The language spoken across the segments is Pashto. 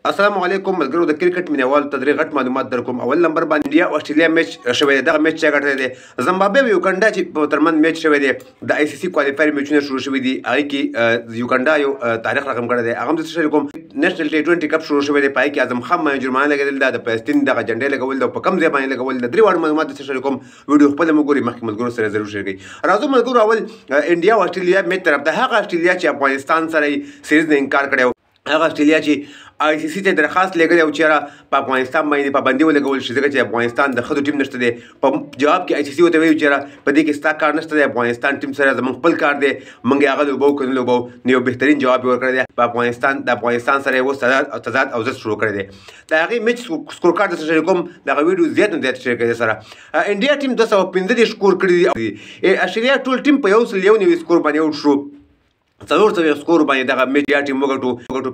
السلام علیکم ملګرو د کرکټ مینوالو ته درې غټ معلومات درکوم. اول نمبر باندې انډیا او استرالیا میچ شوی دی. دغه میچ چا ګټلی دی؟ زمبابوې او یوګنډا چې په ترمنځ میچ شوی دی د آی سی سی کوالیفایر میچونه شروع شوي دي. هغې کې یوګنډا یو تاریخ رقم کړی دی. هغه هم درته شریک کوم. نیشنل ټي 20 کپ شروع شوی دی. په هغې کې اعظم خان باندې جرمانه لګېدل ده، د فلسطین دغه جنډې لګول ده، په کم ځای باندې لګول ده. درې واړه معلومات درته شریک کوم. ویډیو خپله مه ګورئ، مخکې ملګرو سره ضرور شریک کړئ. راځو ملګرو، اول انډیا او استرالیا میچ طرف ته. هغه استرالیا چې افغانستان سره یې سیریز نه انکار کړی، هغه استرالیا چې آی سی سی ته درخواست لګلی او چېرې په افغانستان باندې پابندي ولګول شي، ځکه چې افغانستان د ښځو ټیم نشته دی. په جواب کې آی سی سی ورته ویلي چېرې په دې کې ستا کار نشته دی، افغانستان ټیم سره زموږ خپل کار دی، موږ یې هغه لوبو که نه لوبو. نو یو بهترین جواب یې ورکړی دی. د افغانستان سره یې اوس تضاد او ضد شروع کړی دی. د هغې میچ سکور کارډ درته شریک کوم. دغه ویډیو زیات نه زیات شیر کړئ سره. انډیا ټیم 215 سکور کړي دي. استرالیا ټول ټیم په 191 سکور باندې اوټ شو. 400 سکور باندې دغه میچ انډیا ټیم وګټو.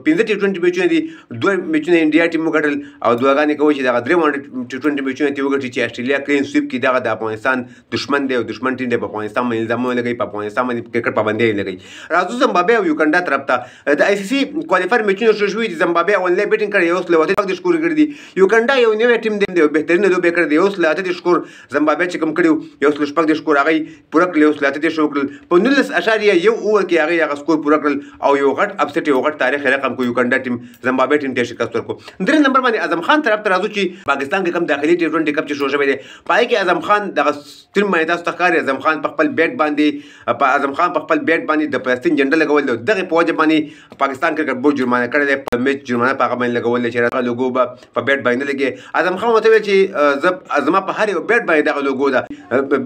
15 ټي 20 میچونه دي، 2 میچونه انډیا ټیم وګټل او دعاګانې کوي چې دغه 3 ټي 20 میچونه دې وګټي چې استرالیا کلین سویپ کړي. دغه د افغانستان دښمن دی او دښمن ټیم دی. په افغانستان باندې الزامونه لګوي، په افغانستان باندې کرکټ پابندي لګوي. راځو زمبابوې او یوګنډا طرف ته. د آی سی سی کوالیفایر میچونه شروع شوي دي. زمبابوې اولنۍ بیټینګ کړې، 1 سکور کړي دي. یوګنډا یو نوی ټیم دی، یو بهترینه لوبې کړې دي. 1 سکور زمبابوې چې کوم کړي، 1 سکور هغې پوره کړل، 1 شو کړل. په 19.1 اوور کې هغې هغه سکور پوره کړل او یو غټ اپسیټ، یو غټ تاریخ رقم کو. یوګنډا ټیم زمبابوې ټیم ته شکست ورکړو. درې نمبر باندې اعظم خان طرف ته راځو چې پاکستان کې کوم داخلي ټي 20 کپ چې شروع شوی دی، په هغې کې اعظم خان دغه سکرین باندې تاسو ته ښکاري اعظم خان په خپل بیټ باندې د فلسطین جنډه لګول دی. دغې په وجه باندې پاکستان کرکټ بورډ جرمانه کړی دی. په میچ جرمانه په هغه باندې لګول دی چې هغه لوګو به په بیټ باندې لګي. اعظم خان ورته ویل چې زما په هر یو بیټ باندې دغه لوګو ده،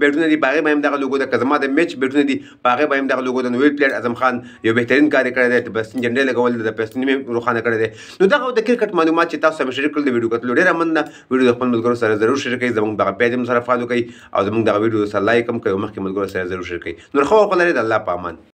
بیټونه دي په هغې باندې دغه لوګو ده، که زما د میچ بیټونه دي په هغې باندې دغه لوګو ده. نو ویل پلیئر اعظم خان یو بهترین کار یې کړی دی. د فلسطین جنډې لګول د فلسطین مې روښانه کړی دی. نو دغه د کرکټ معلومات چې تاسو سره شریک کړل، د ویډیو کتلو ډېره مننه. ویډیو د خپل ملګرو سره ضرور شریک کړئ. زموږ دغه پیج هم سره فالو کړئ او زموږ دغه ویډیو سره لایک هم کړئ او مخکې ملګرو سره ضرور شریک کړئ. نور ښه وخت ولرئ. د الله په امان.